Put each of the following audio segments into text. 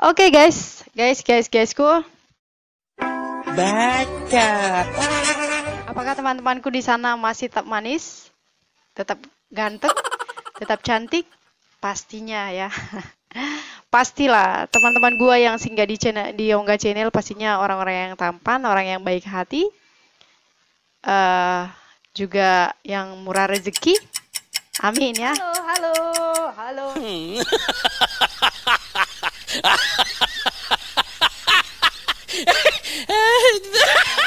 Oke guysku. Baca. Apakah teman-temanku di sana masih tetap manis, tetap ganteng, tetap cantik? Pastinya ya. Pastilah teman-teman gua yang singgah di Yongga Channel pastinya orang-orang yang tampan, orang yang baik hati, juga yang murah rezeki. Amin ya. Halo.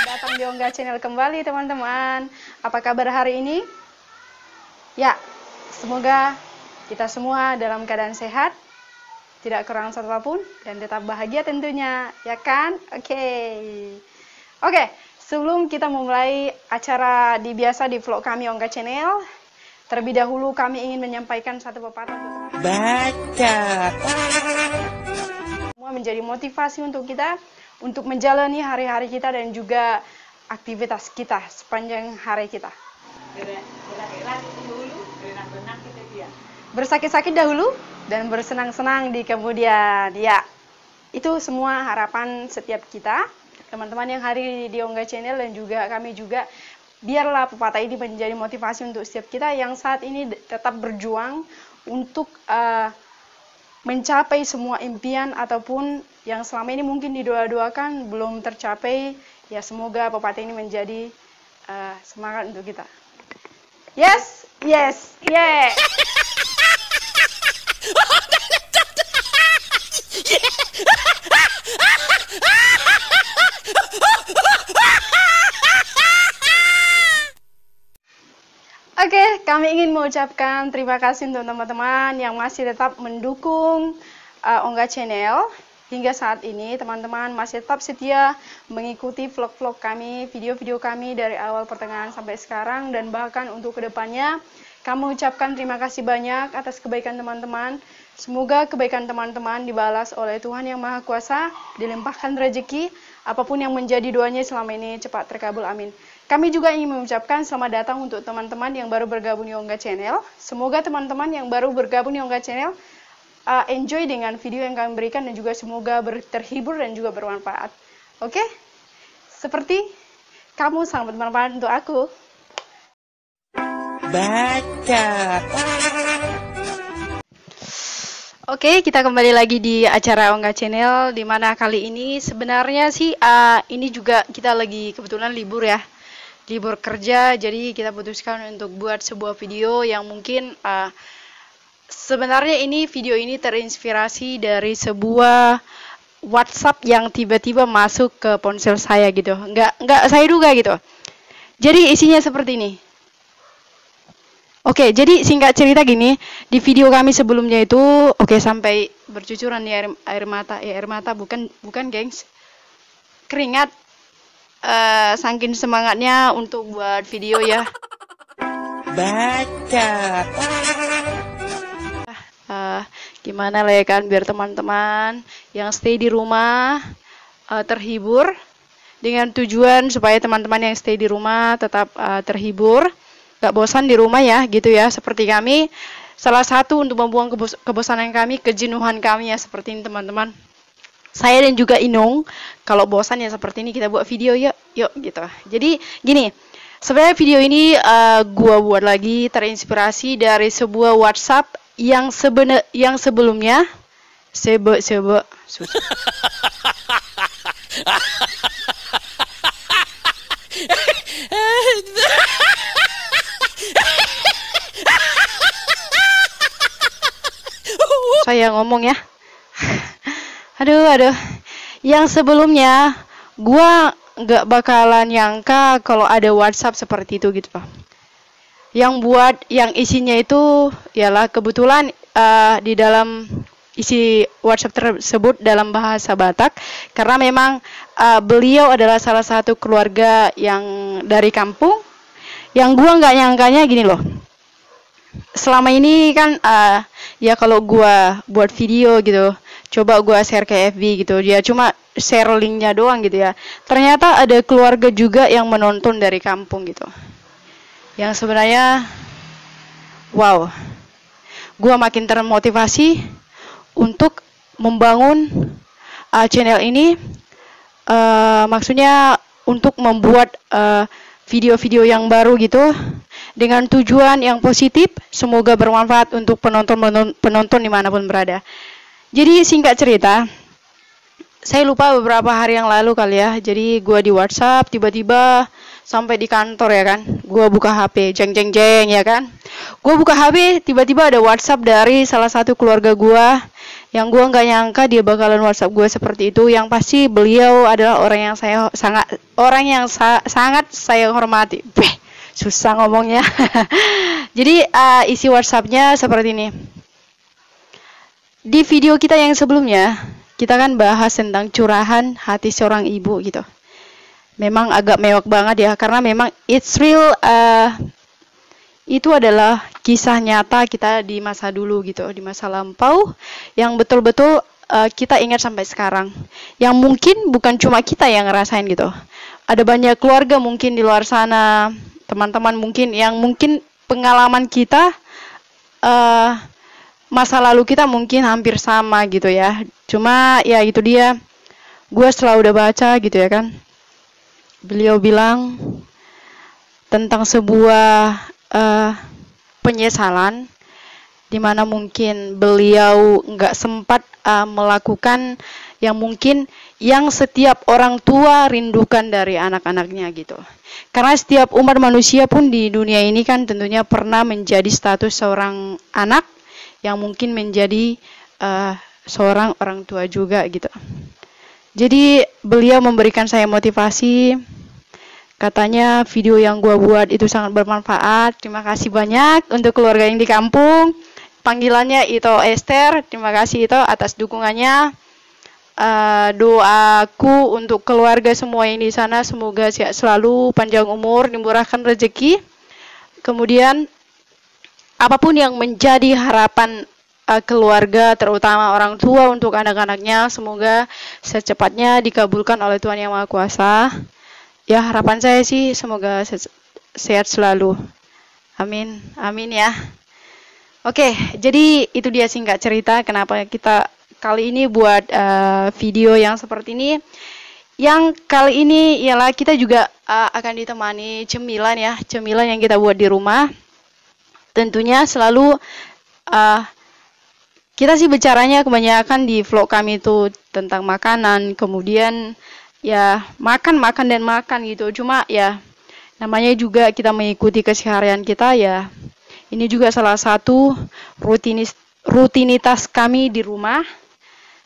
Datang di Yongga Channel kembali teman-teman. Apa kabar hari ini? Ya, semoga kita semua dalam keadaan sehat, tidak kurang satu apapun, dan tetap bahagia tentunya, ya kan? Oke, sebelum kita memulai acara biasa di vlog kami Yongga Channel, terlebih dahulu kami ingin menyampaikan satu pepatah untuk Baca. semua menjadi motivasi untuk kita untuk menjalani hari-hari kita dan juga aktivitas kita sepanjang hari kita. Bersakit-sakit dahulu dan bersenang-senang di kemudian. Ya, itu semua harapan setiap kita, teman-teman yang hari di Yongga Channel dan juga kami juga. Biarlah pepatah ini menjadi motivasi untuk setiap kita yang saat ini tetap berjuang untuk mencapai semua impian ataupun yang selama ini mungkin didoa-doakan belum tercapai. Ya, semoga pepatah ini menjadi semangat untuk kita. Yes. Oke, kami ingin mengucapkan terima kasih untuk teman-teman yang masih tetap mendukung Yongga Channel. Hingga saat ini teman-teman masih tetap setia mengikuti vlog-vlog kami, video-video kami dari awal pertengahan sampai sekarang, dan bahkan untuk kedepannya kami ucapkan terima kasih banyak atas kebaikan teman-teman. Semoga kebaikan teman-teman dibalas oleh Tuhan Yang Maha Kuasa, dilimpahkan rezeki, apapun yang menjadi doanya selama ini cepat terkabul, amin. Kami juga ingin mengucapkan selamat datang untuk teman-teman yang baru bergabung di Yongga Channel. Semoga teman-teman yang baru bergabung di Yongga Channel enjoy dengan video yang kami berikan dan juga semoga terhibur dan juga bermanfaat. Oke? Seperti kamu sangat bermanfaat untuk aku. Baca. Oke, kita kembali lagi di acara Yongga Channel, di mana kali ini sebenarnya sih ini juga kita lagi kebetulan libur ya. Libur kerja, jadi kita putuskan untuk buat sebuah video yang mungkin sebenarnya video ini terinspirasi dari sebuah WhatsApp yang tiba-tiba masuk ke ponsel saya gitu. Nggak saya duga gitu. Jadi isinya seperti ini. Oke, jadi singkat cerita gini, di video kami sebelumnya itu sampai bercucuran di air mata. Ya, air mata bukan gengs. Keringat. Saking semangatnya untuk buat video ya. Baca. Gimana lah ya kan, biar teman-teman yang stay di rumah terhibur, dengan tujuan supaya teman-teman yang stay di rumah tetap terhibur, gak bosan di rumah ya gitu ya, seperti kami. Salah satu untuk membuang kebosanan kami, kejenuhan kami ya, seperti ini teman-teman. Saya dan juga Inung, kalau bosan ya seperti ini kita buat video yuk gitu. Jadi gini, sebenarnya video ini gua buat lagi terinspirasi dari sebuah WhatsApp yang sebelumnya saya ngomong ya. Aduh. Yang sebelumnya gua nggak bakalan nyangka kalau ada WhatsApp seperti itu gitu loh. Yang isinya itu ialah kebetulan di dalam isi WhatsApp tersebut dalam bahasa Batak, karena memang beliau adalah salah satu keluarga yang dari kampung. Yang gua nggak nyangkanya gini loh. Selama ini kan ya kalau gua buat video gitu, coba gua share ke FB gitu, dia cuma share linknya doang gitu ya. Ternyata ada keluarga juga yang menonton dari kampung gitu. Yang sebenarnya wow, gua makin termotivasi untuk membangun channel ini maksudnya untuk membuat video-video yang baru gitu dengan tujuan yang positif, semoga bermanfaat untuk penonton dimanapun berada. Jadi singkat cerita, saya lupa beberapa hari yang lalu kali ya, jadi gua di WhatsApp tiba-tiba sampai di kantor ya kan, gua buka HP, jeng jeng jeng ya kan, gua buka HP tiba-tiba ada WhatsApp dari salah satu keluarga gua yang gua nggak nyangka dia bakalan WhatsApp gua seperti itu, yang pasti beliau adalah orang yang sangat saya hormati. Susah ngomongnya. Jadi isi WhatsApp-nya seperti ini. Di video kita yang sebelumnya, kita kan bahas tentang curahan hati seorang ibu gitu. Memang agak mewah banget ya, karena memang it's real, itu adalah kisah nyata kita di masa dulu gitu, di masa lampau, yang betul-betul kita ingat sampai sekarang. Yang mungkin bukan cuma kita yang ngerasain gitu. Ada banyak keluarga mungkin di luar sana, teman-teman mungkin yang mungkin pengalaman kita, masa lalu kita mungkin hampir sama gitu ya. Cuma ya itu dia, gue setelah udah baca gitu ya kan, beliau bilang tentang sebuah penyesalan, dimana mungkin beliau nggak sempat melakukan yang mungkin yang setiap orang tua rindukan dari anak-anaknya gitu. Karena setiap umat manusia pun di dunia ini kan tentunya pernah menjadi status seorang anak yang mungkin menjadi seorang orang tua juga gitu. Jadi beliau memberikan saya motivasi, katanya video yang gua buat itu sangat bermanfaat. Terima kasih banyak untuk keluarga yang di kampung. Panggilannya Ito Esther. Terima kasih Ito atas dukungannya. Doaku untuk keluarga semua yang di sana, semoga sehat selalu, panjang umur, dimurahkan rezeki. Kemudian apapun yang menjadi harapan keluarga, terutama orang tua untuk anak-anaknya, semoga secepatnya dikabulkan oleh Tuhan Yang Maha Kuasa. Ya, harapan saya sih semoga sehat selalu. Amin, amin ya. Oke, jadi itu dia singkat cerita kenapa kita kali ini buat video yang seperti ini. Yang kali ini ialah kita juga akan ditemani cemilan ya, cemilan yang kita buat di rumah. Tentunya selalu kita sih bicaranya kebanyakan di vlog kami itu tentang makanan, kemudian ya makan dan makan gitu. Cuma ya namanya juga kita mengikuti keseharian kita ya. Ini juga salah satu rutinitas kami di rumah.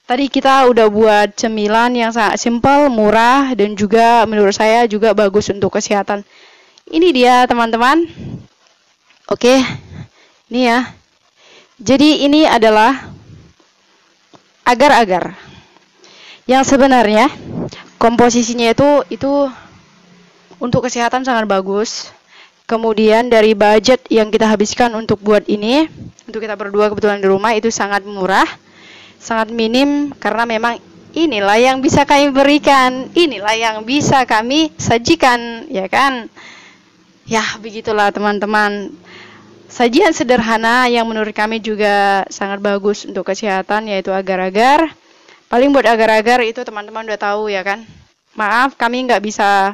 Tadi kita udah buat cemilan yang sangat simpel, murah, dan juga menurut saya juga bagus untuk kesehatan. Ini dia teman-teman. Oke, ini ya. Jadi ini adalah agar-agar. Yang sebenarnya komposisinya itu untuk kesehatan sangat bagus. Kemudian dari budget yang kita habiskan untuk buat ini, untuk kita berdua kebetulan di rumah itu sangat murah, sangat minim, karena memang inilah yang bisa kami berikan, inilah yang bisa kami sajikan, ya kan? Ya, begitulah teman-teman. Sajian sederhana yang menurut kami juga sangat bagus untuk kesehatan, yaitu agar-agar. Paling buat agar-agar itu teman-teman udah tahu ya kan. Maaf, kami nggak bisa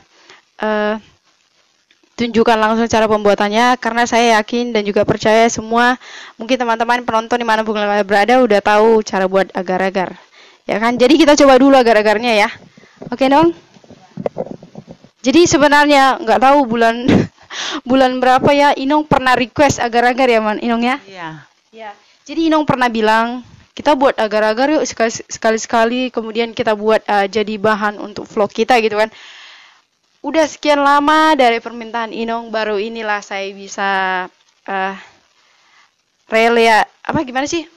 tunjukkan langsung cara pembuatannya, karena saya yakin dan juga percaya semua, mungkin teman-teman penonton di mana pun berada udah tahu cara buat agar-agar. Ya kan? Jadi kita coba dulu agar-agarnya ya. Oke dong? Jadi sebenarnya nggak tahu bulan berapa ya, Inong pernah request agar-agar ya Man, Inong ya? Iya. Ya. Jadi Inong pernah bilang, kita buat agar-agar yuk sekali-sekali, kemudian kita buat jadi bahan untuk vlog kita gitu kan. Udah sekian lama dari permintaan Inong, baru inilah saya bisa gimana sih?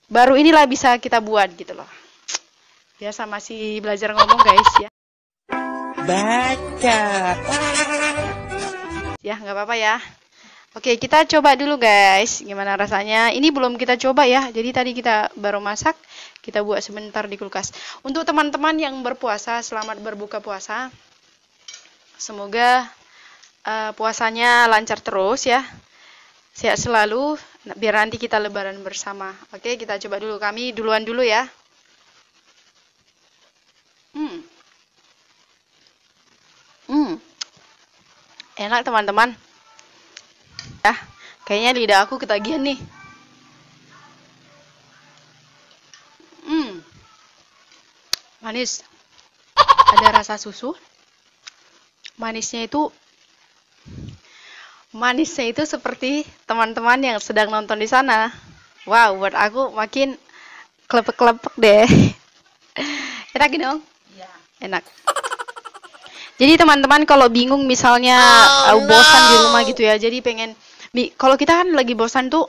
Baru inilah bisa kita buat gitu loh. Biasa masih belajar ngomong guys ya. Baca. Ya, nggak apa-apa ya. Oke, kita coba dulu guys. Gimana rasanya? Ini belum kita coba ya. Jadi tadi kita baru masak. Kita buat sebentar di kulkas. Untuk teman-teman yang berpuasa, selamat berbuka puasa. Semoga puasanya lancar terus ya. Sehat selalu. biar nanti kita lebaran bersama. Oke, kita coba dulu. Kami duluan dulu ya. Enak teman-teman. Ya, kayaknya lidah aku ketagihan nih. Manis. Ada rasa susu. Manisnya itu seperti teman-teman yang sedang nonton di sana. Wow, buat aku makin kelepek-kelepek deh. Enak gitu dong? Iya. Enak. Jadi teman-teman kalau bingung misalnya bosan di rumah gitu ya. Jadi pengen kalau kita kan lagi bosan tuh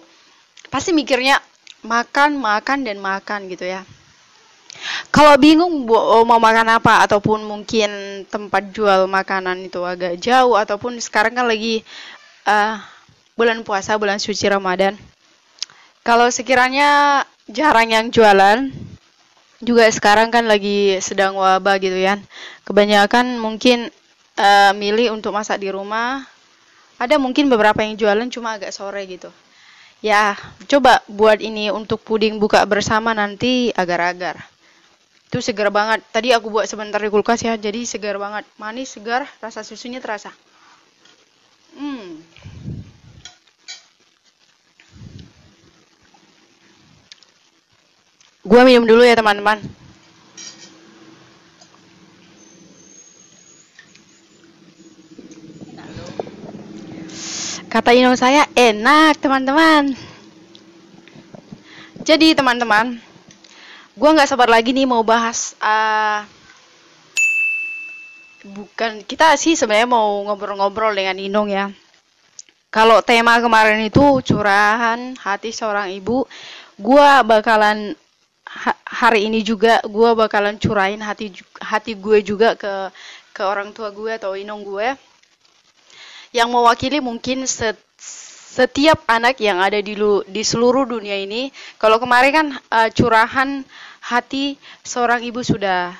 pasti mikirnya makan dan makan gitu ya. Kalau bingung mau makan apa ataupun mungkin tempat jual makanan itu agak jauh ataupun sekarang kan lagi bulan puasa, bulan suci Ramadan. Kalau sekiranya jarang yang jualan, juga sekarang kan lagi sedang wabah gitu ya. Kebanyakan mungkin milih untuk masak di rumah. Ada mungkin beberapa yang jualan cuma agak sore gitu. Ya, coba buat ini untuk puding buka bersama nanti agar-agar. Itu segar banget. Tadi aku buat sebentar di kulkas ya, jadi segar banget. Manis, segar, rasa susunya terasa. Gua minum dulu ya teman-teman. Kata Inong saya enak teman-teman. Jadi teman-teman, gua nggak sabar lagi nih mau bahas. Bukan kita sih sebenarnya mau ngobrol-ngobrol dengan Inong ya. Kalau tema kemarin itu curahan hati seorang ibu, gua bakalan hari ini juga gue bakalan curahin hati gue juga ke orang tua gue atau Inong gue yang mewakili mungkin setiap anak yang ada di seluruh dunia ini. Kalau kemarin kan curahan hati seorang ibu sudah,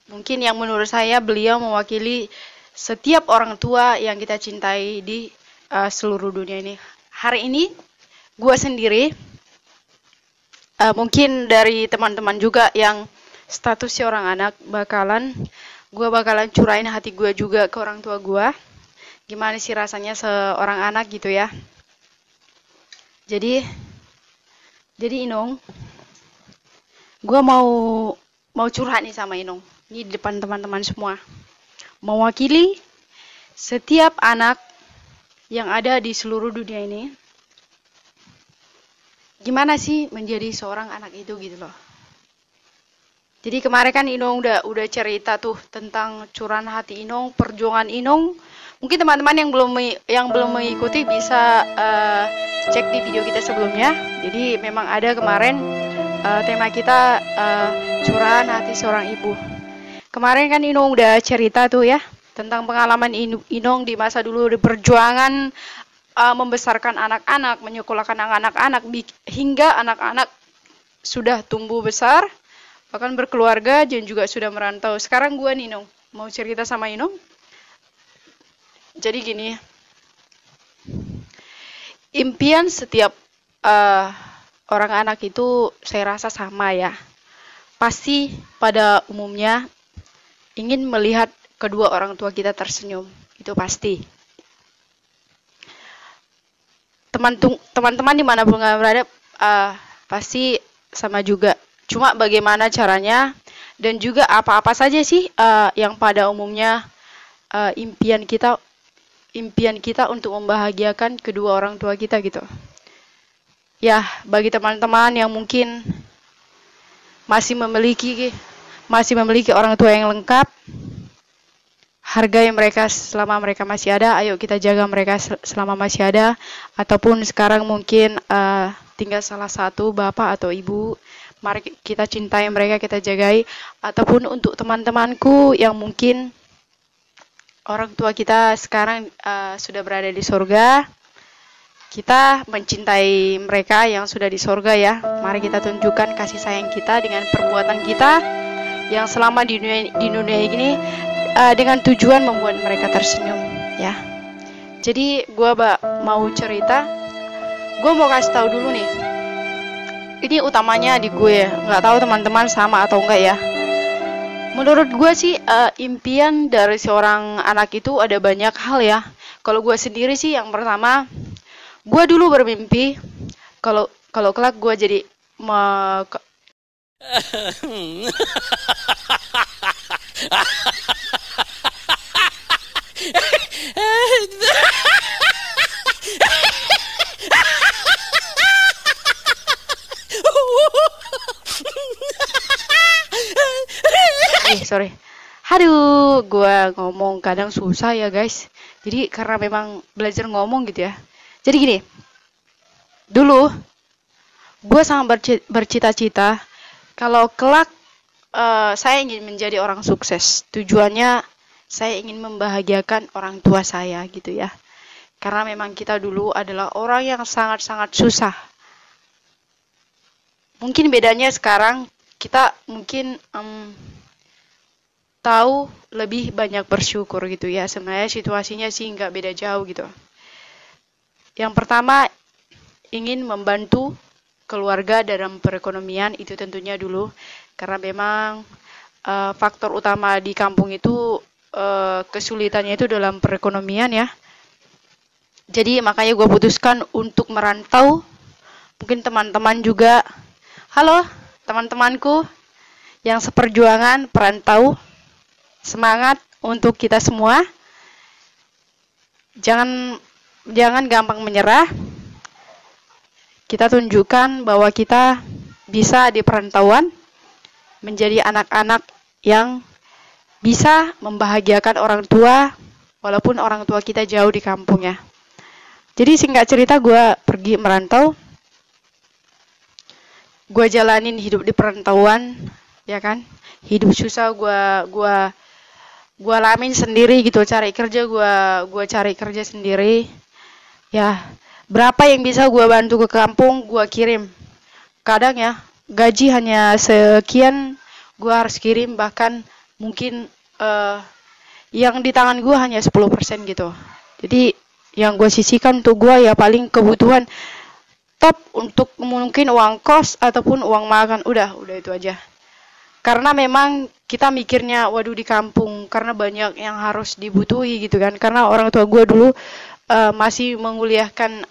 mungkin yang menurut saya beliau mewakili setiap orang tua yang kita cintai di seluruh dunia ini. Hari ini gue sendiri mungkin dari teman-teman juga yang statusnya orang anak gue bakalan curahin hati gue juga ke orang tua gue. Gimana sih rasanya seorang anak gitu ya. Jadi Inong, gue mau curhat nih sama Inong. Ini di depan teman-teman semua. Mewakili setiap anak yang ada di seluruh dunia ini. Gimana sih menjadi seorang anak itu gitu loh. Jadi kemarin kan Inong udah cerita tuh tentang curahan hati Inong, perjuangan Inong. Mungkin teman-teman yang belum mengikuti bisa cek di video kita sebelumnya. Jadi memang ada kemarin tema kita curahan hati seorang ibu. Kemarin kan Inong udah cerita tuh ya tentang pengalaman Inong di masa dulu di perjuangan membesarkan anak-anak, menyekolahkan anak-anak hingga anak-anak sudah tumbuh besar, bahkan berkeluarga dan juga sudah merantau. Sekarang gue nih, Inong, mau cerita sama Inong. Jadi gini, impian setiap orang anak itu saya rasa sama ya. Pasti pada umumnya ingin melihat kedua orang tua kita tersenyum, itu pasti. Teman-teman dimanapun nggak berada pasti sama juga. Cuma bagaimana caranya dan juga apa-apa saja sih yang pada umumnya impian kita untuk membahagiakan kedua orang tua kita gitu. Ya, bagi teman-teman yang mungkin masih memiliki orang tua yang lengkap, hargai mereka selama mereka masih ada. Ayo kita jaga mereka selama masih ada. Ataupun sekarang mungkin tinggal salah satu bapak atau ibu, mari kita cintai mereka, kita jagai. Ataupun untuk teman-temanku yang mungkin orang tua kita sekarang sudah berada di surga, kita mencintai mereka yang sudah di surga ya. Mari kita tunjukkan kasih sayang kita dengan perbuatan kita yang selama di dunia ini dengan tujuan membuat mereka tersenyum ya. Jadi gue mau cerita, gue mau kasih tahu dulu nih. Ini utamanya di gue, nggak tahu teman-teman sama atau enggak ya. Menurut gue sih impian dari seorang anak itu ada banyak hal ya. Kalau gue sendiri sih yang pertama, gue dulu bermimpi kalau kalau kelak gue jadi sorry. Aduh, gue ngomong kadang susah ya guys. Jadi karena memang belajar ngomong gitu ya. Jadi gini, dulu gue sangat bercita-cita kalau kelak saya ingin menjadi orang sukses. Tujuannya saya ingin membahagiakan orang tua saya gitu ya. Karena memang kita dulu adalah orang yang sangat-sangat susah. Mungkin bedanya sekarang kita mungkin tahu lebih banyak bersyukur gitu ya. Sebenarnya situasinya sih nggak beda jauh gitu. Yang pertama, ingin membantu keluarga dalam perekonomian itu tentunya dulu. Karena memang faktor utama di kampung itu kesulitannya itu dalam perekonomian ya. Jadi makanya gue putuskan untuk merantau. Mungkin teman-teman juga, halo teman-temanku yang seperjuangan perantau. Semangat untuk kita semua. Jangan gampang menyerah. Kita tunjukkan bahwa kita bisa di perantauan menjadi anak-anak yang bisa membahagiakan orang tua walaupun orang tua kita jauh di kampung ya. Jadi singkat cerita gue pergi merantau. Gue jalanin hidup di perantauan ya kan. Hidup susah gue alamin sendiri gitu, cari kerja gue cari kerja sendiri ya. Berapa yang bisa gue bantu ke kampung gue kirim. Kadang ya gaji hanya sekian gue harus kirim, bahkan mungkin yang di tangan gue hanya 10% gitu. Jadi yang gue sisihkan untuk gue ya paling kebutuhan top untuk mungkin uang kos ataupun uang makan, udah itu aja. Karena memang kita mikirnya, waduh di kampung, karena banyak yang harus dibutuhi gitu kan. Karena orang tua gue dulu masih menguliahkan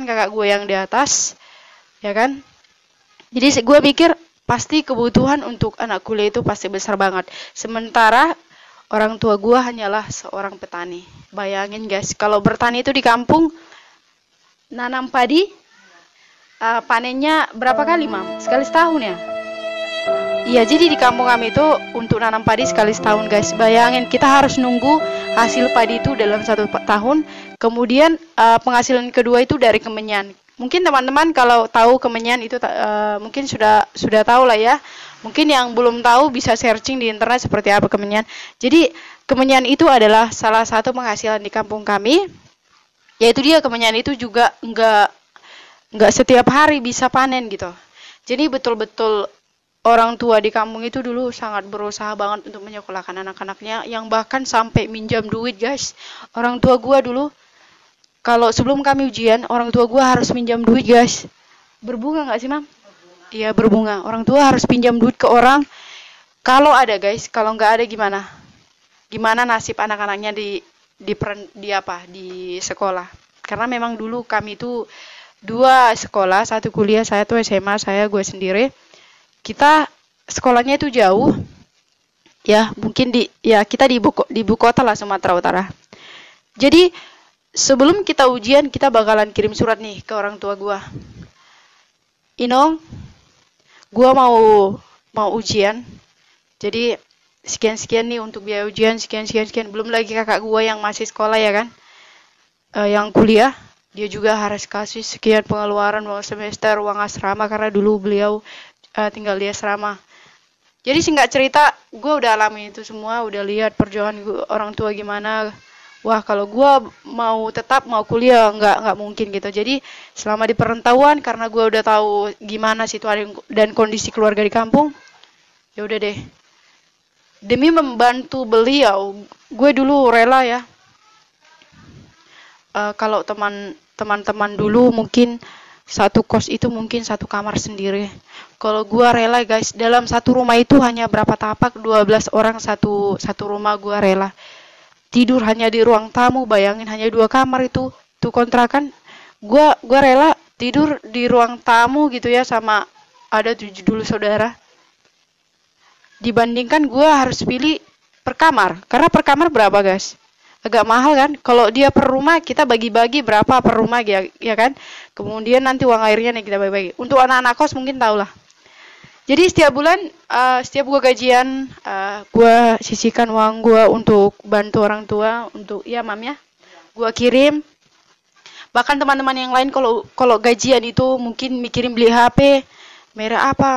kakak gue yang di atas, ya kan. Jadi gue mikir pasti kebutuhan untuk anak kuliah itu pasti besar banget. Sementara orang tua gue hanyalah seorang petani. Bayangin guys, kalau bertani itu di kampung, nanam padi, panennya berapa kali mam? Sekali setahun ya? Iya, jadi di kampung kami itu untuk nanam padi sekali setahun guys. Bayangin kita harus nunggu hasil padi itu dalam 1 tahun. Kemudian penghasilan kedua itu dari kemenyan. Mungkin teman-teman kalau tahu kemenyan itu mungkin sudah tahu lah ya. Mungkin yang belum tahu bisa searching di internet seperti apa kemenyan. Jadi kemenyan itu adalah salah satu penghasilan di kampung kami. Yaitu dia kemenyan itu juga nggak setiap hari bisa panen gitu. Jadi betul-betul orang tua di kampung itu dulu sangat berusaha banget untuk menyekolahkan anak-anaknya, yang bahkan sampai minjam duit guys. Orang tua gua dulu, kalau sebelum kami ujian, orang tua gua harus minjam duit guys. Berbunga nggak sih mam? Iya berbunga. Orang tua harus pinjam duit ke orang. Kalau ada guys, kalau nggak ada gimana? Gimana nasib anak-anaknya di sekolah? Karena memang dulu kami itu 2 sekolah, 1 kuliah, 1 SMA, gue sendiri. Kita sekolahnya itu jauh ya, mungkin kita di ibu kota lah, Sumatera Utara. Jadi sebelum kita ujian kita bakalan kirim surat nih ke orang tua gua. Inong, gua mau ujian. Jadi sekian nih untuk biaya ujian, sekian. Belum lagi kakak gua yang masih sekolah ya kan, yang kuliah, dia juga harus kasih sekian pengeluaran uang semester, uang asrama, karena dulu beliau tinggal di asrama. Jadi singkat cerita, gue udah alami itu semua, udah lihat perjuangan orang tua gimana. Wah, kalau gue mau kuliah nggak mungkin gitu. Jadi selama di perantauan, karena gue udah tahu gimana situasi dan kondisi keluarga di kampung, ya udah deh. Demi membantu beliau, gue dulu rela ya. Kalau teman teman-teman dulu mungkin satu kos itu mungkin satu kamar sendiri. Kalau gua rela guys, dalam satu rumah itu hanya berapa tapak, 12 orang satu rumah, gua rela. Tidur hanya di ruang tamu, bayangin hanya 2 kamar itu kontrakan. Gua rela tidur di ruang tamu gitu ya, sama ada 7 dulu saudara. Dibandingkan gua harus pilih per kamar. Karena per kamar berapa guys? Agak mahal kan? Kalau dia per rumah kita bagi-bagi berapa per rumah ya kan? Kemudian nanti uang airnya nih kita bagi-bagi. Untuk anak-anak kos mungkin tahulah. Jadi setiap bulan, setiap gua gajian, gua sisihkan uang gua untuk bantu orang tua, untuk ya mam ya, gua kirim. Bahkan teman-teman yang lain kalau gajian itu mungkin mikirin beli HP, merek apa,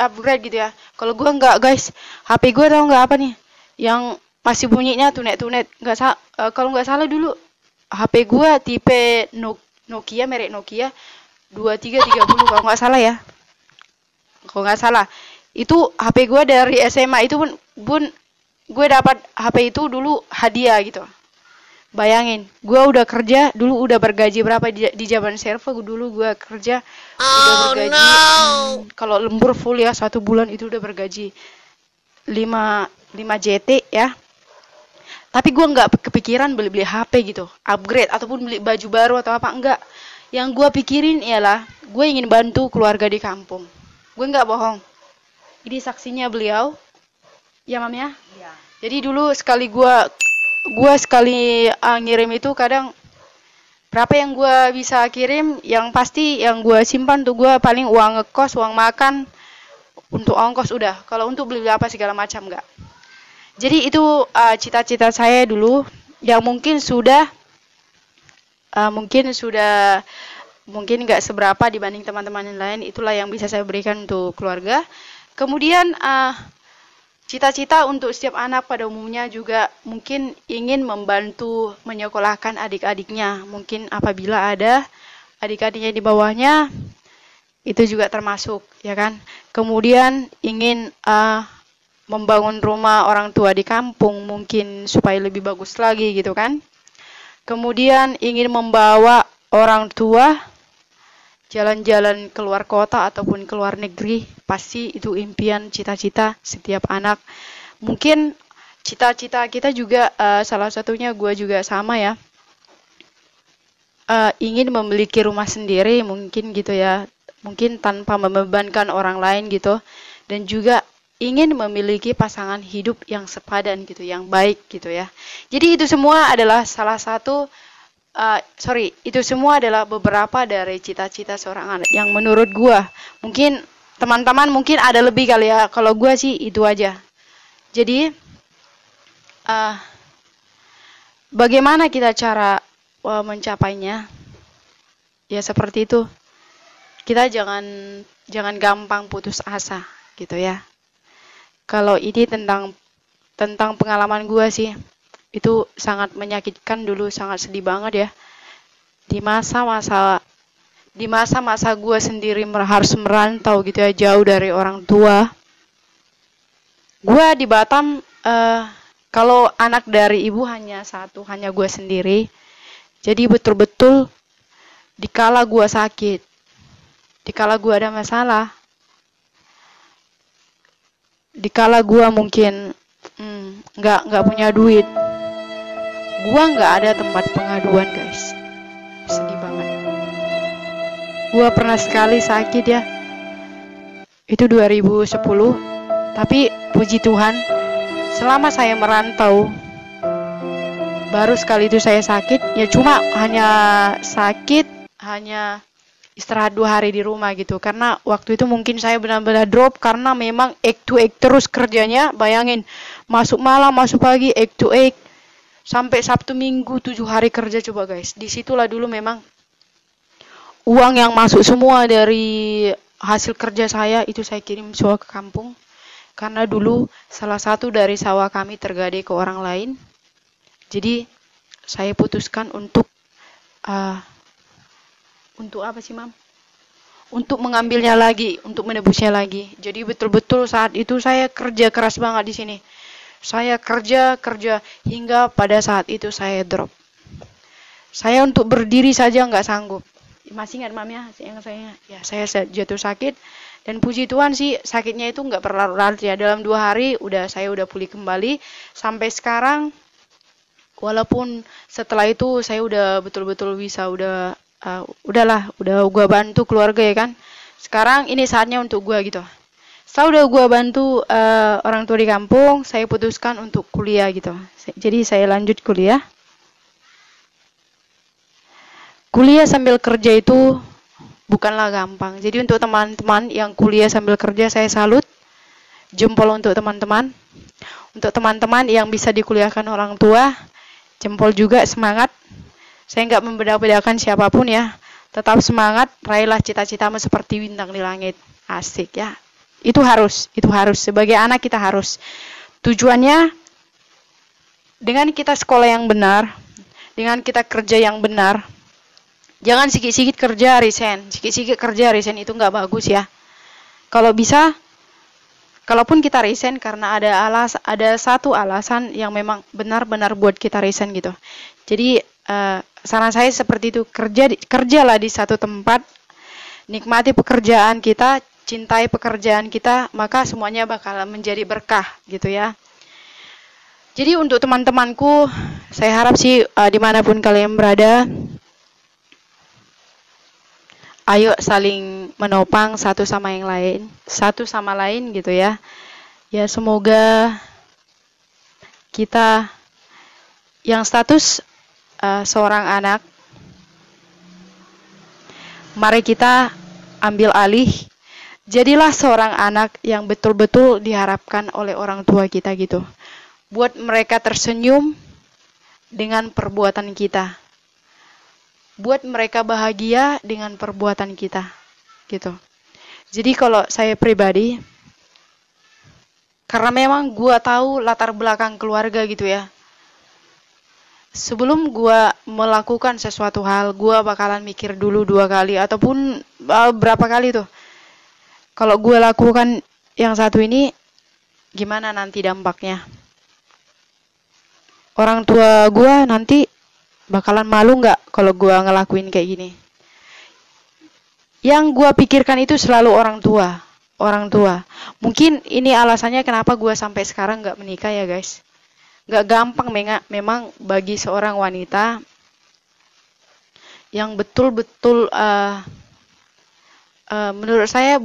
upgrade gitu ya. Kalau gua enggak guys, HP gua tahu enggak apa nih? Yang masih bunyinya tunet-tunet, kalau nggak salah dulu HP gua tipe Nokia, merek Nokia 2330 kalau nggak salah ya. Kalau nggak salah. Itu HP gua dari SMA itu pun gue dapat HP itu dulu hadiah gitu. Bayangin, gua udah kerja dulu, udah bergaji berapa di zaman server dulu gua kerja udah bergaji. Kalau lembur full ya 1 bulan itu udah bergaji 5 JT ya. Tapi gue nggak kepikiran beli HP gitu, upgrade ataupun beli baju baru atau apa, enggak. Yang gue pikirin ialah gue ingin bantu keluarga di kampung. Gue nggak bohong. Ini saksinya beliau, ya mam ya. Ya. Jadi dulu sekali gue sekali ngirim itu kadang berapa yang gue bisa kirim, yang pasti yang gue simpan tuh gue paling uang ngekos, uang makan, untuk ongkos udah. Kalau untuk beli apa segala macam enggak. Jadi itu cita-cita saya dulu yang mungkin nggak seberapa dibanding teman-teman yang lain. Itulah yang bisa saya berikan untuk keluarga. Kemudian cita-cita untuk setiap anak pada umumnya juga mungkin ingin membantu menyekolahkan adik-adiknya. Mungkin apabila ada adik-adiknya di bawahnya, itu juga termasuk, ya kan. Kemudian ingin membangun rumah orang tua di kampung mungkin supaya lebih bagus lagi gitu kan. Kemudian ingin membawa orang tua jalan-jalan keluar kota ataupun keluar negeri. Pasti itu impian, cita-cita setiap anak. Mungkin cita-cita kita juga salah satunya gue juga sama ya. Ingin memiliki rumah sendiri mungkin gitu ya. Mungkin tanpa membebankan orang lain gitu. Dan juga ingin memiliki pasangan hidup yang sepadan gitu, yang baik gitu ya. Jadi itu semua adalah itu semua adalah beberapa dari cita-cita seorang anak yang menurut gua. Mungkin teman-teman mungkin ada lebih kali ya. Kalau gua sih itu aja. Jadi bagaimana kita cara mencapainya? Ya seperti itu. Kita jangan gampang putus asa gitu ya. Kalau ini tentang pengalaman gue sih, itu sangat menyakitkan dulu, sangat sedih banget ya. Di masa-masa gue sendiri harus merantau gitu ya, jauh dari orang tua. Gue di Batam, kalau anak dari ibu hanya satu, hanya gue sendiri. Jadi betul-betul dikala gue sakit, dikala gue ada masalah, dikala gue mungkin nggak punya duit, gue nggak ada tempat pengaduan guys. Sedih banget. Gue pernah sekali sakit ya, itu 2010. Tapi puji Tuhan, selama saya merantau, baru sekali itu saya sakit. Ya cuma hanya istirahat 2 hari di rumah gitu, karena waktu itu mungkin saya benar-benar drop karena memang act to act terus kerjanya. Bayangin, masuk malam masuk pagi, act to act sampai Sabtu Minggu 7 hari kerja. Coba guys, disitulah dulu memang uang yang masuk semua dari hasil kerja saya itu saya kirim semua ke kampung, karena dulu salah satu dari sawah kami tergadai ke orang lain. Jadi saya putuskan untuk apa sih mam? Untuk mengambilnya lagi, untuk menebusnya lagi. Jadi betul-betul saat itu saya kerja keras banget di sini. Saya kerja hingga pada saat itu saya drop. Saya untuk berdiri saja nggak sanggup. Masih ingat Mam ya, saya jatuh sakit, dan puji Tuhan sih sakitnya itu nggak berlarut-larut ya. Dalam 2 hari saya udah pulih kembali. Sampai sekarang, walaupun setelah itu saya udah betul-betul bisa, udahlah, udah gua bantu keluarga ya kan. Sekarang ini saatnya untuk gua gitu. Setelah udah gua bantu orang tua di kampung, saya putuskan untuk kuliah gitu. Jadi saya lanjut kuliah. Kuliah sambil kerja itu bukanlah gampang. Jadi untuk teman-teman yang kuliah sambil kerja, saya salut. Jempol untuk teman-teman. Untuk teman-teman yang bisa dikuliahkan orang tua, jempol juga, semangat. Saya nggak membeda-bedakan siapapun ya. Tetap semangat, raihlah cita-citamu seperti bintang di langit. Asik ya. Itu harus. Sebagai anak kita harus. Tujuannya, dengan kita sekolah yang benar, dengan kita kerja yang benar, jangan sikit-sikit kerja resign. Sikit-sikit kerja resign itu nggak bagus ya. Kalau bisa, kalaupun kita resign karena ada satu alasan yang memang benar-benar buat kita resign gitu. Jadi saran saya seperti itu, kerjalah di satu tempat, nikmati pekerjaan kita, cintai pekerjaan kita, maka semuanya bakal menjadi berkah gitu ya. Jadi untuk teman-temanku, saya harap sih dimanapun kalian berada, ayo saling menopang satu sama lain gitu ya. Ya semoga kita yang status seorang anak, mari kita ambil alih, jadilah seorang anak yang betul-betul diharapkan oleh orang tua kita gitu. Buat mereka tersenyum dengan perbuatan kita. Buat mereka bahagia dengan perbuatan kita, gitu. Jadi kalau saya pribadi, karena memang gua tahu latar belakang keluarga gitu ya. Sebelum gua melakukan sesuatu hal, gua bakalan mikir dulu 2 kali ataupun berapa kali tuh. Kalau gua lakukan yang satu ini, gimana nanti dampaknya? Orang tua gua nanti bakalan malu nggak kalau gue ngelakuin kayak gini? Yang gue pikirkan itu selalu orang tua. Mungkin ini alasannya kenapa gue sampai sekarang nggak menikah ya guys. Nggak gampang memang bagi seorang wanita yang betul-betul menurut saya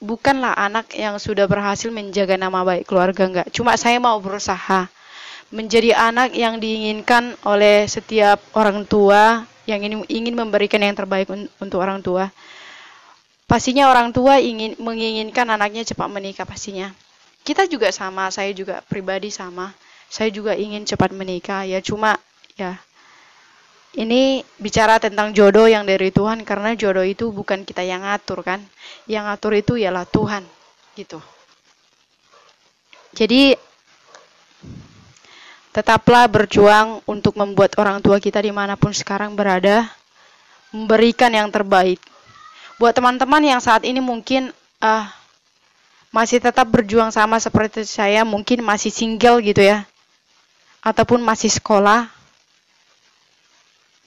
bukanlah anak yang sudah berhasil menjaga nama baik keluarga, nggak. Cuma saya mau berusaha menjadi anak yang diinginkan oleh setiap orang tua yang ingin memberikan yang terbaik untuk orang tua. Pastinya orang tua menginginkan anaknya cepat menikah pastinya. Kita juga sama, saya juga pribadi sama. Saya juga ingin cepat menikah ya, cuma ya ini bicara tentang jodoh yang dari Tuhan, karena jodoh itu bukan kita yang ngatur kan. Yang ngatur itu ialah Tuhan gitu. Jadi tetaplah berjuang untuk membuat orang tua kita dimanapun sekarang berada, memberikan yang terbaik. Buat teman-teman yang saat ini mungkin masih tetap berjuang sama seperti saya, mungkin masih single gitu ya, ataupun masih sekolah,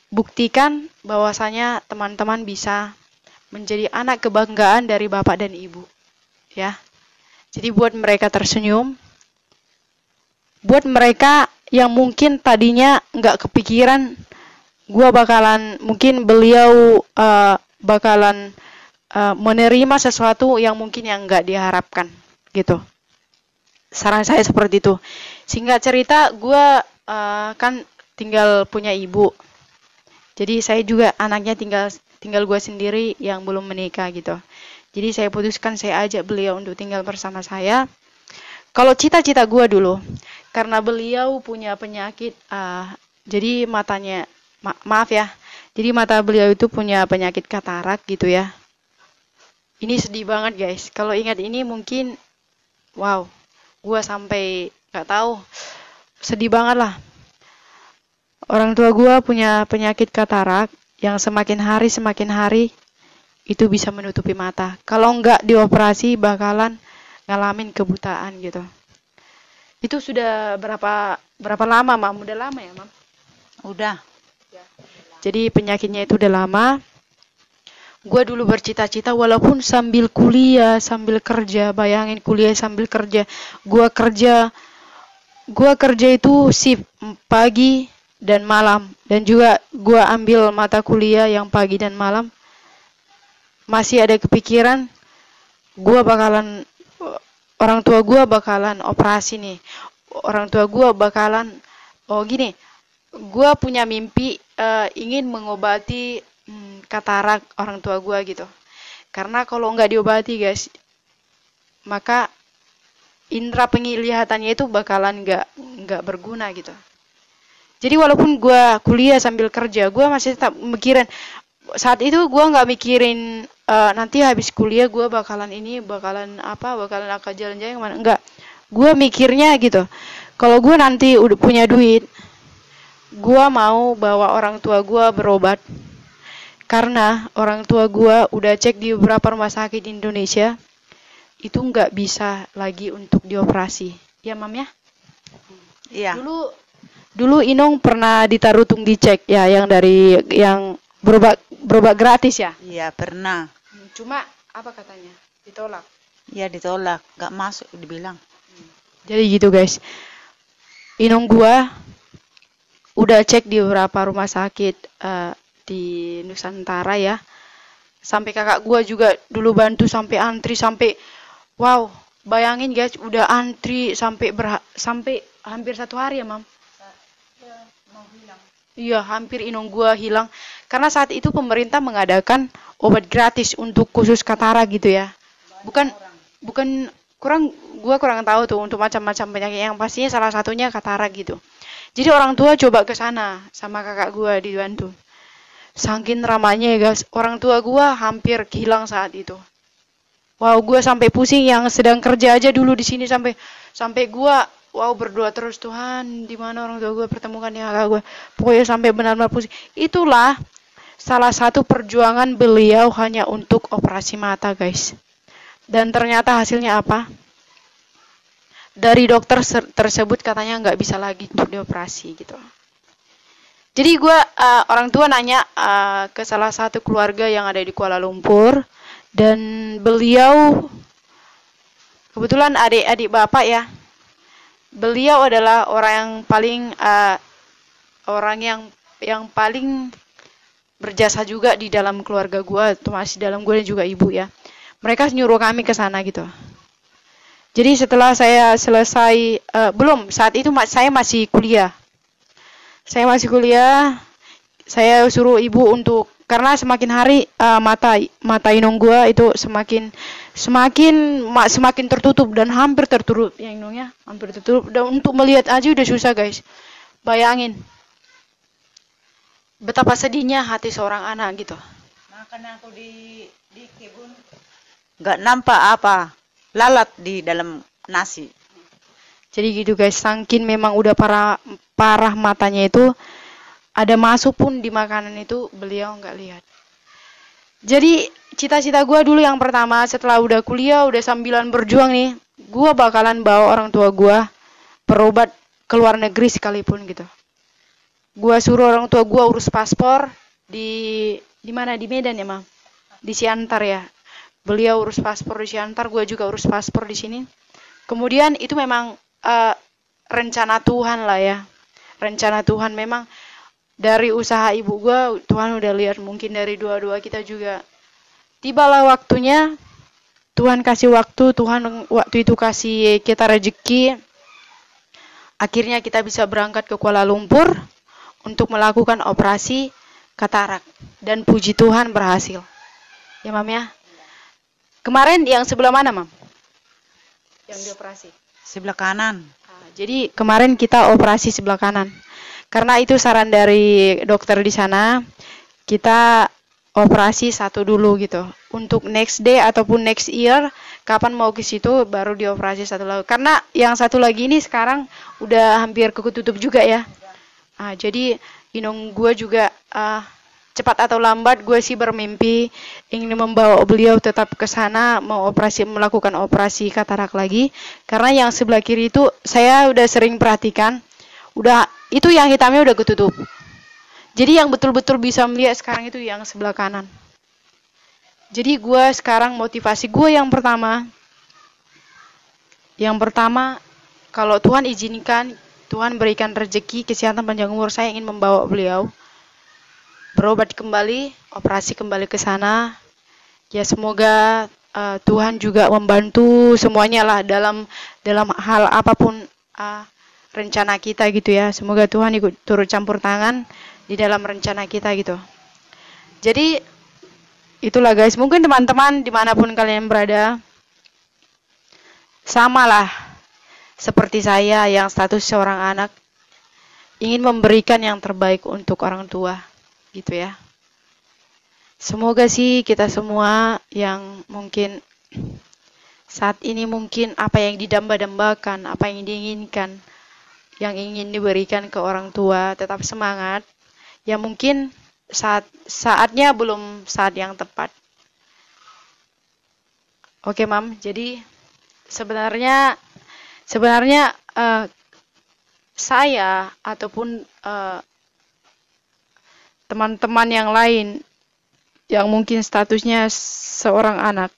buktikan bahwasanya teman-teman bisa menjadi anak kebanggaan dari bapak dan ibu. Ya. Jadi buat mereka tersenyum, buat mereka yang mungkin tadinya nggak kepikiran mungkin beliau bakalan menerima sesuatu yang mungkin yang nggak diharapkan gitu. Saran saya seperti itu. Singkat cerita, gue kan tinggal punya ibu, jadi saya juga anaknya tinggal gue sendiri yang belum menikah gitu. Jadi saya putuskan saya ajak beliau untuk tinggal bersama saya. Kalau cita-cita gue dulu, karena beliau punya penyakit, jadi matanya, maaf ya, jadi mata beliau itu punya penyakit katarak gitu ya. Ini sedih banget guys, kalau ingat ini mungkin, wow, gue sampai gak tahu, sedih banget lah. Orang tua gue punya penyakit katarak yang semakin hari itu bisa menutupi mata. Kalau nggak dioperasi bakalan ngalamin kebutaan gitu. Itu sudah berapa lama, Mam? Udah lama ya, Mam? Udah. Jadi penyakitnya itu udah lama. Gue dulu bercita-cita walaupun sambil kuliah, sambil kerja, bayangin kuliah sambil kerja. Gue kerja itu shift pagi dan malam, dan juga gue ambil mata kuliah yang pagi dan malam. Masih ada kepikiran orang tua gue bakalan operasi nih. Orang tua gue bakalan gue punya mimpi ingin mengobati katarak orang tua gue gitu. Karena kalau nggak diobati guys, maka indera penglihatannya itu bakalan nggak berguna gitu. Jadi walaupun gue kuliah sambil kerja, gue masih tetap mikirin. Saat itu gue nggak mikirin nanti habis kuliah gue bakalan akan jalan-jalan kemana. Enggak, gue mikirnya gitu. Kalau gue nanti udah punya duit, gue mau bawa orang tua gue berobat. Karena orang tua gue udah cek di beberapa rumah sakit di Indonesia, itu nggak bisa lagi untuk dioperasi. Ya, Mam ya? Iya. Dulu Inong pernah ditaruh tung dicek ya, yang berobat gratis ya? Iya, pernah. Cuma apa katanya? Ditolak. Iya, ditolak, nggak masuk dibilang. Jadi gitu guys. Inong gua udah cek di beberapa rumah sakit di Nusantara ya. Sampai kakak gua juga dulu bantu sampai antri sampai wow, bayangin guys, udah antri sampai hampir 1 hari ya, Mam. Iya, hampir Inong gua hilang karena saat itu pemerintah mengadakan obat gratis untuk khusus katarak gitu ya. Bukan kurang tahu tuh untuk macam-macam penyakit, yang pastinya salah satunya katarak gitu. Jadi orang tua coba ke sana sama kakak gua dibantu. Saking ramanya ya guys, orang tua gua hampir hilang saat itu. Wow, gua sampai pusing, yang sedang kerja aja dulu di sini sampai gua berdoa terus, Tuhan, di mana orang tua gua, pertemukan ya kakak gua. Pokoknya sampai benar-benar pusing. Itulah salah satu perjuangan beliau hanya untuk operasi mata, guys. Dan ternyata hasilnya apa? Dari dokter tersebut katanya nggak bisa lagi untuk dioperasi gitu. Jadi orang tua nanya ke salah satu keluarga yang ada di Kuala Lumpur, dan beliau kebetulan adik-adik bapak ya. Beliau adalah orang yang paling berjasa juga di dalam keluarga gue, masih dalam gue dan juga ibu ya. Mereka nyuruh kami ke sana gitu. Jadi setelah saya selesai, saat itu saya masih kuliah. Saya suruh ibu karena semakin hari mata Inong gua itu semakin tertutup dan hampir tertutup ya Inongnya, hampir tertutup, dan untuk melihat aja udah susah guys. Bayangin betapa sedihnya hati seorang anak gitu. Makan aku di kebun nggak nampak apa, lalat di dalam nasi. Jadi gitu guys, saking memang udah parah matanya itu, ada masuk pun di makanan itu beliau nggak lihat. Jadi cita-cita gue dulu yang pertama setelah udah kuliah, udah sambilan berjuang nih, gue bakalan bawa orang tua gue berobat ke luar negeri sekalipun gitu. Gue suruh orang tua gue urus paspor di mana, di Medan ya, Mam? Di Siantar ya. Beliau urus paspor di Siantar, gue juga urus paspor di sini. Kemudian itu memang rencana Tuhan lah ya. Rencana Tuhan, memang dari usaha ibu gue, Tuhan udah lihat, mungkin dari dua-dua kita juga. Tibalah waktunya, Tuhan kasih waktu, Tuhan waktu itu kasih kita rezeki. Akhirnya kita bisa berangkat ke Kuala Lumpur untuk melakukan operasi katarak. Dan puji Tuhan berhasil. Ya, Mam ya. Kemarin yang sebelah mana, Mam? Yang dioperasi? Sebelah kanan. Jadi kemarin kita operasi sebelah kanan. Karena itu saran dari dokter di sana, kita operasi satu dulu gitu. Untuk next day ataupun next year, kapan mau ke situ baru dioperasi satu lagi. Karena yang satu lagi ini sekarang udah hampir ketutup juga ya. Jadi Inong gue juga cepat atau lambat gue sih bermimpi ingin membawa beliau tetap ke sana, melakukan operasi katarak lagi. Karena yang sebelah kiri itu saya udah sering perhatikan, itu yang hitamnya udah ketutup. Jadi yang betul-betul bisa melihat sekarang itu yang sebelah kanan. Jadi gue sekarang motivasi gue yang pertama, kalau Tuhan izinkan, Tuhan berikan rezeki, kesehatan panjang umur, saya ingin membawa beliau berobat kembali, operasi kembali ke sana. Ya semoga Tuhan juga membantu semuanya lah dalam hal apapun rencana kita gitu ya. Semoga Tuhan ikut turut campur tangan di dalam rencana kita gitu. Jadi itulah guys, mungkin teman-teman dimanapun kalian berada, samalah seperti saya yang status seorang anak, ingin memberikan yang terbaik untuk orang tua gitu ya. Semoga sih kita semua yang mungkin saat ini mungkin apa yang didamba-dambakan, apa yang diinginkan, yang ingin diberikan ke orang tua, tetap semangat. Ya mungkin saatnya belum saat yang tepat. Oke, Mam. Jadi sebenarnya saya ataupun teman-teman yang lain yang mungkin statusnya seorang anak,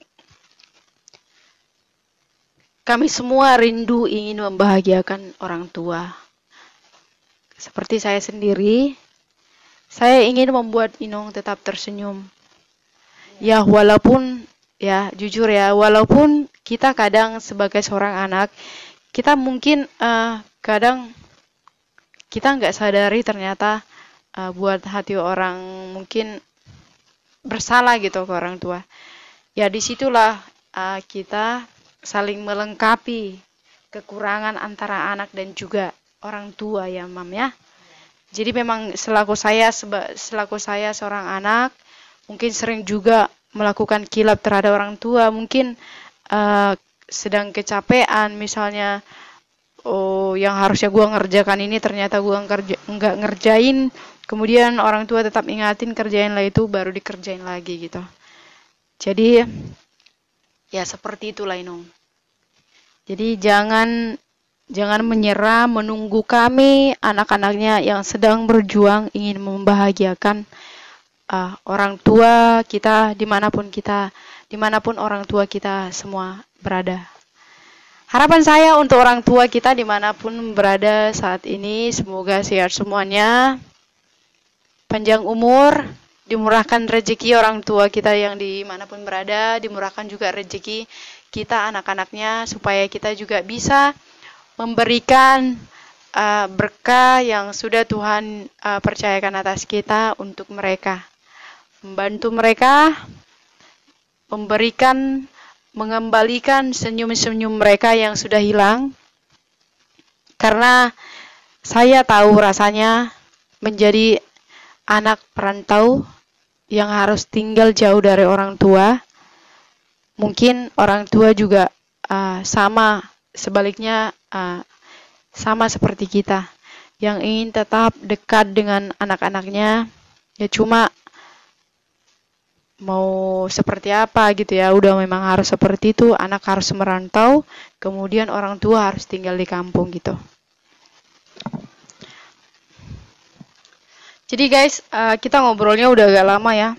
kami semua rindu ingin membahagiakan orang tua. Seperti saya sendiri, saya ingin membuat Inong tetap tersenyum. Ya walaupun, ya jujur ya, walaupun kita kadang sebagai seorang anak, kita mungkin kadang kita nggak sadari ternyata buat hati orang mungkin bersalah gitu ke orang tua. Ya disitulah kita saling melengkapi kekurangan antara anak dan juga orang tua ya Mam ya. Jadi memang selaku saya seorang anak, mungkin sering juga melakukan kilap terhadap orang tua, mungkin sedang kecapean misalnya, yang harusnya gua ngerjakan ini ternyata gua nggak ngerjain, kemudian orang tua tetap ingatin kerjain lah itu baru dikerjain lagi gitu. Jadi ya seperti itulah Inung. Jadi jangan menyerah, menunggu kami anak-anaknya yang sedang berjuang ingin membahagiakan orang tua kita dimanapun orang tua kita semua berada. Harapan saya untuk orang tua kita dimanapun berada saat ini, semoga sehat semuanya, panjang umur, dimurahkan rezeki orang tua kita yang dimanapun berada, dimurahkan juga rezeki kita anak-anaknya, supaya kita juga bisa memberikan berkah yang sudah Tuhan percayakan atas kita untuk mereka, membantu mereka, mengembalikan senyum-senyum mereka yang sudah hilang. Karena saya tahu rasanya menjadi anak perantau yang harus tinggal jauh dari orang tua. Mungkin orang tua juga sama, sebaliknya sama seperti kita, yang ingin tetap dekat dengan anak-anaknya, ya cuma mau seperti apa gitu ya, udah memang harus seperti itu, anak harus merantau, kemudian orang tua harus tinggal di kampung gitu. Jadi guys, kita ngobrolnya udah agak lama ya.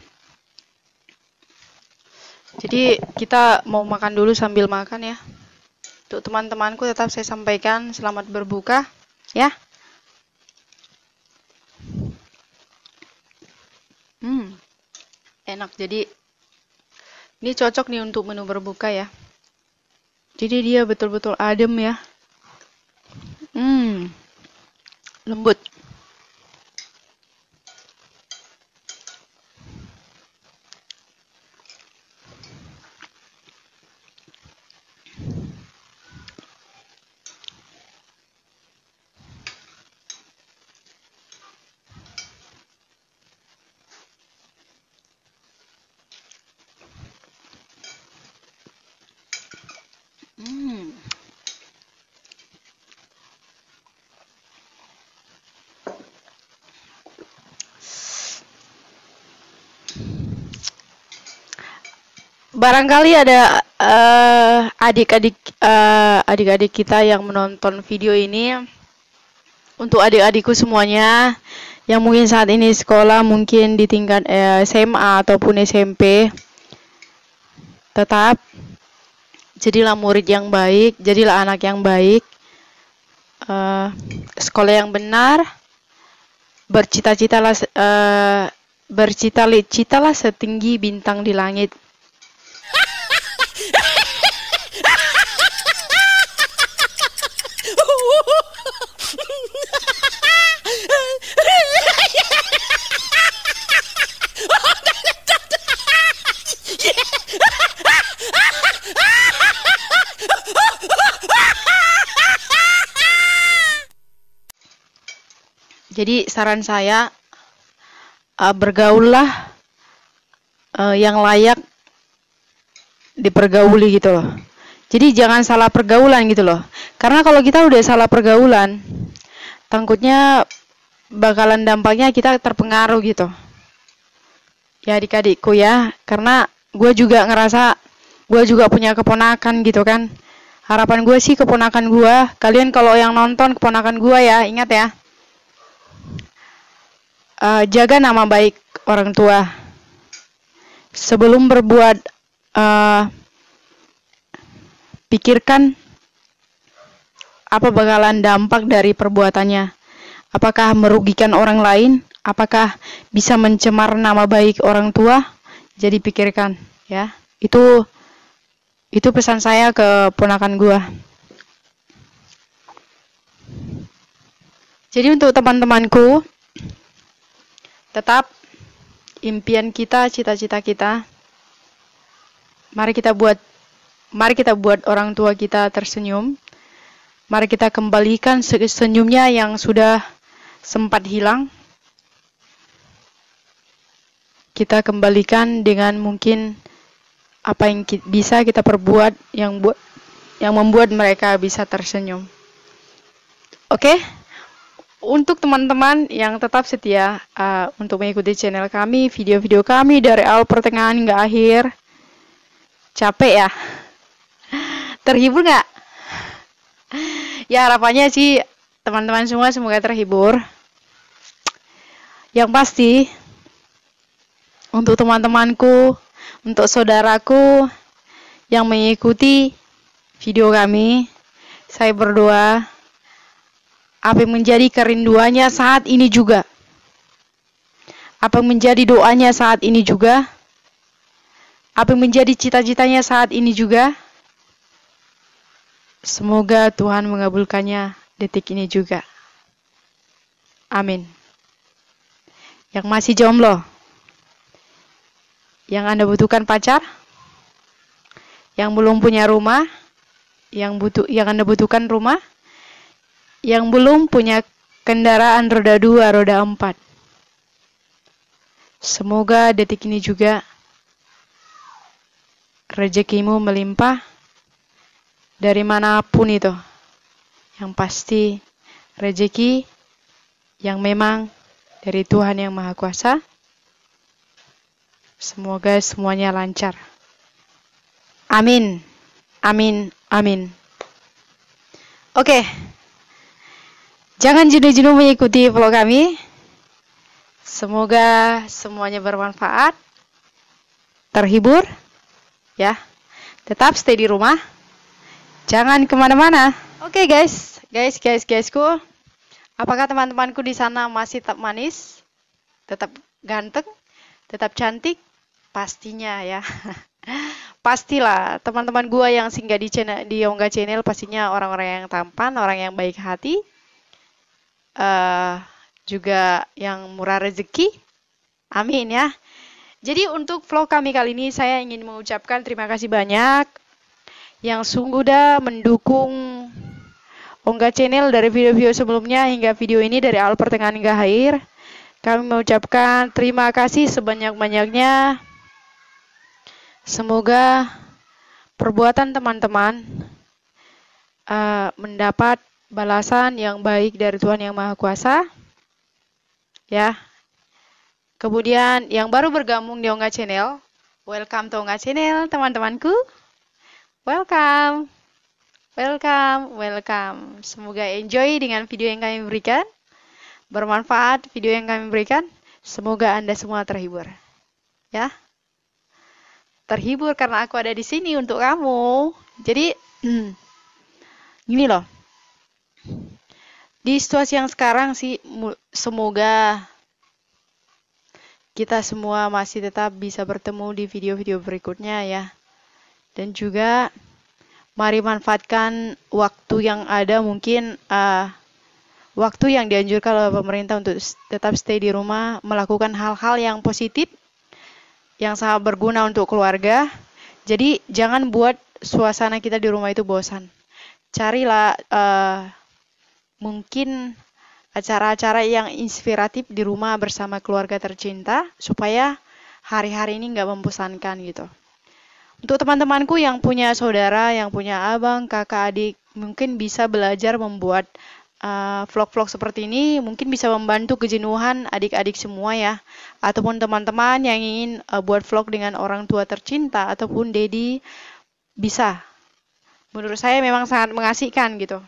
Jadi kita mau makan dulu sambil makan ya. Untuk teman-temanku tetap saya sampaikan selamat berbuka ya. Enak, jadi ini cocok nih untuk menu berbuka ya. Jadi dia betul-betul adem ya. Lembut. Barangkali ada adik-adik kita yang menonton video ini untuk adik-adikku semuanya yang mungkin saat ini sekolah, mungkin di tingkat SMA ataupun SMP, tetap jadilah murid yang baik, jadilah anak yang baik, sekolah yang benar, bercita-citalah setinggi bintang di langit. Jadi saran saya, bergaullah yang layak dipergauli gitu loh. Jadi jangan salah pergaulan gitu loh. Karena kalau kita udah salah pergaulan, takutnya bakalan dampaknya kita terpengaruh gitu. Ya adik-adikku ya, karena gue juga ngerasa, gue juga punya keponakan gitu kan. Harapan gue sih keponakan gue, kalian kalau yang nonton keponakan gue ya, ingat ya. Jaga nama baik orang tua. Sebelum berbuat, pikirkan apa bakalan dampak dari perbuatannya. Apakah merugikan orang lain? Apakah bisa mencemar nama baik orang tua? Jadi pikirkan ya. Itu pesan saya ke ponakan gua. Jadi untuk teman-temanku, tetap impian kita, cita-cita kita, mari kita buat orang tua kita tersenyum. Mari kita kembalikan senyumnya yang sudah sempat hilang. Kita kembalikan dengan mungkin apa yang bisa kita perbuat yang membuat mereka bisa tersenyum. Oke? Untuk teman-teman yang tetap setia untuk mengikuti channel kami, video-video kami dari awal pertengahan hingga akhir. Capek ya? Terhibur nggak? Ya harapannya sih teman-teman semua semoga terhibur. Yang pasti untuk teman-temanku, untuk saudaraku yang mengikuti video kami, saya berdoa apa yang menjadi kerinduannya saat ini juga, apa yang menjadi doanya saat ini juga, apa yang menjadi cita-citanya saat ini juga, semoga Tuhan mengabulkannya detik ini juga. Amin. Yang masih jomblo, yang Anda butuhkan pacar, yang belum punya rumah, yang Anda butuhkan rumah, yang belum punya kendaraan roda 2, roda 4. Semoga detik ini juga rezekimu melimpah dari manapun itu. Yang pasti rezeki yang memang dari Tuhan Yang Maha Kuasa. Semoga semuanya lancar. Amin. Amin. Amin. Oke. Jangan jenuh-jenuh mengikuti vlog kami. Semoga semuanya bermanfaat. Terhibur. Ya. Tetap stay di rumah. Jangan kemana-mana. Oke guysku. Apakah teman-temanku di sana masih tetap manis? Tetap ganteng? Tetap cantik? Pastinya ya. Pastilah teman-teman gua yang singgah di Ongga Channel pastinya orang-orang yang tampan, orang yang baik hati. Juga yang murah rezeki. Amin ya. Jadi untuk vlog kami kali ini saya ingin mengucapkan terima kasih banyak yang sungguh dah mendukung Ongga Channel dari video-video sebelumnya hingga video ini dari awal pertengahan hingga akhir. Kami mengucapkan terima kasih sebanyak-banyaknya. Semoga perbuatan teman-teman mendapat balasan yang baik dari Tuhan Yang Maha Kuasa. Ya. Kemudian yang baru bergabung di Ongga Channel, welcome to Ongga Channel teman-temanku. Welcome. Welcome, welcome. Semoga enjoy dengan video yang kami berikan. Bermanfaat video yang kami berikan. Semoga Anda semua terhibur. Ya. Terhibur karena aku ada di sini untuk kamu. Jadi, gini loh. Di situasi yang sekarang sih, semoga kita semua masih tetap bisa bertemu di video-video berikutnya ya. Dan juga mari manfaatkan waktu yang ada, mungkin waktu yang dianjurkan oleh pemerintah untuk tetap stay di rumah, melakukan hal-hal yang positif, yang sangat berguna untuk keluarga. Jadi jangan buat suasana kita di rumah itu bosan. Carilah mungkin acara-acara yang inspiratif di rumah bersama keluarga tercinta, supaya hari-hari ini nggak membosankan gitu. Untuk teman-temanku yang punya saudara, yang punya abang, kakak, adik, mungkin bisa belajar membuat vlog-vlog seperti ini, mungkin bisa membantu kejenuhan adik-adik semua ya. Ataupun teman-teman yang ingin buat vlog dengan orang tua tercinta, ataupun Dedi, bisa. Menurut saya memang sangat mengasihkan gitu.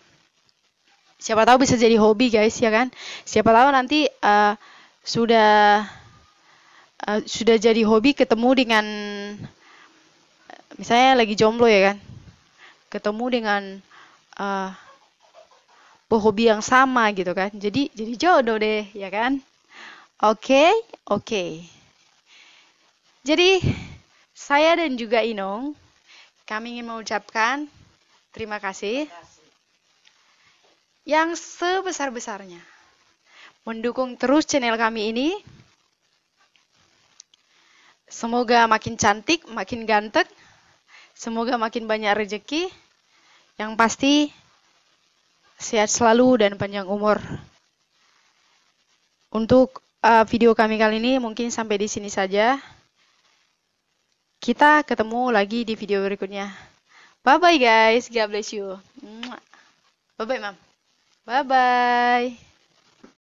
Siapa tahu bisa jadi hobi guys ya kan. Siapa tahu nanti sudah jadi hobi, ketemu dengan misalnya lagi jomblo ya kan, ketemu dengan hobi yang sama gitu kan, jadi jodoh deh ya kan. Oke. Jadi saya dan juga Inong, kami ingin mengucapkan terima kasih yang sebesar-besarnya mendukung terus channel kami ini. Semoga makin cantik, makin ganteng. Semoga makin banyak rezeki. Yang pasti sehat selalu dan panjang umur. Untuk video kami kali ini mungkin sampai di sini saja. Kita ketemu lagi di video berikutnya. Bye bye guys, God bless you. Bye bye Mam. Bye bye.